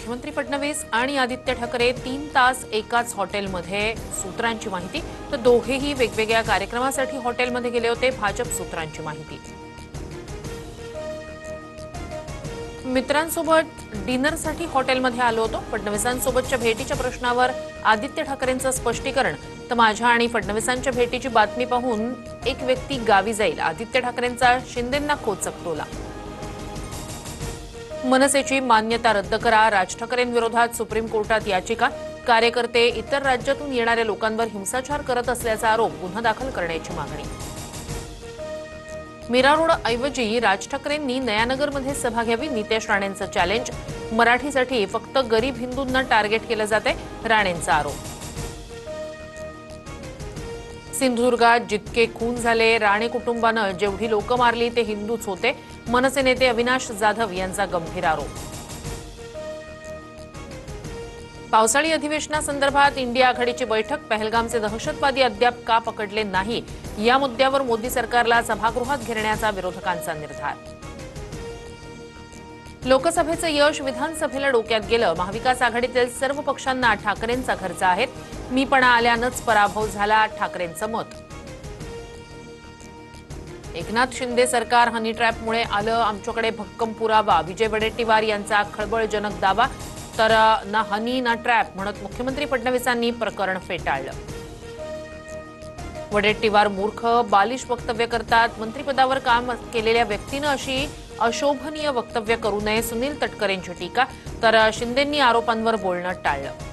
मुख्यमंत्री फडणवीस आणि आदित्य ठाकरे 3 तास एकाच हॉटेलमध्ये सूत्रांची माहिती। तर दोघेही वेगवेगळ्या कार्यक्रमासाठी हॉटेलमध्ये गेले होते। भाजप सूत्रांची माहिती। मित्रांसोबत डिनरसाठी हॉटेलमध्ये आलो होतो। फडणवीसांसोबतच्या भेटीच्या प्रश्नावर आदित्य ठाकरेंचं स्पष्टीकरण। तर माझ्या आणि फडणवीसांच्या भेटीची बातमी पाहून एक व्यक्ती गावी जाईल, आदित्य ठाकरेंचा शिंदेंना खोचक टोला। मनसेची मान्यता रद्द करा, राज ठाकरेंविरोधात सुप्रीम कोर्टात याचिका। कार्यकर्ते इतर राज्यातून येणाऱ्या लोकांवर हिंसाचार करत असल्याचा आरोप, गुन्हा दाखल करण्याची मागणी। मीरा रोड ऐवजी राज ठाकरेंनी नयानगरमध्ये सभा घ्यावी, नितेश राणेंचं चॅलेंज। मराठीसाठी फक्त गरीब हिंदूंना टार्गेट केलं जाते, राणेंचा आरोप। सिंधुदुर्गात जितके खून झाले, राणे कुटुंबानं जेवढी लोक मारली ते हिंदूच होते, मनसे नेते अविनाश जाधव यांचा गंभीर आरोप। पावसाळी अधिवेशनासंदर्भात इंडिया आघाडीची बैठक, पहलगामचे दहशतवादी अद्याप का पकडले नाही या मुद्द्यावर मोदी सरकारला सभागृहात घेण्याचा विरोधकांचा निर्धार। लोकसभेचं यश विधानसभेला डोक्यात गेलं, महाविकास आघाडीतील सर्व पक्षांना ठाकरेंचा खर्च आहे, मीपणा आल्यानंच पराभव झाला, ठाकरेंचं मत। एकनाथ शिंदे सरकार हनी ट्रॅपमुळे आलं, आमच्याकडे भक्कम पुरावा, विजय वडेट्टीवार यांचा खळबळजनक दावा। तर ना हनी ना ट्रॅप म्हणत मुख्यमंत्री फडणवीसांनी प्रकरण फेटाळलं। वडेट्टीवार मूर्ख, बालिश वक्तव्य करतात, मंत्रिपदावर काम केलेल्या व्यक्तीनं अशी अशोभनीय वक्तव्य करू नये, सुनील तटकरेंची टीका। तर शिंदेंनी आरोपांवर बोलणं टाळलं।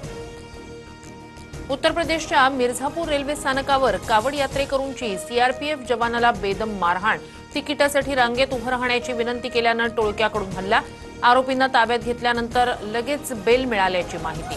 उत्तर प्रदेशच्या मिर्झापूर रेल्वे स्थानकावर कावड यात्रेकरूंची सीआरपीएफ जवानाला बेदम मारहाण, तिकिटासाठी रांगेत उभं राहण्याची विनंती केल्यानं टोळक्याकडून हल्ला, आरोपींना ताब्यात घेतल्यानंतर लगेच बेल मिळाल्याची माहिती।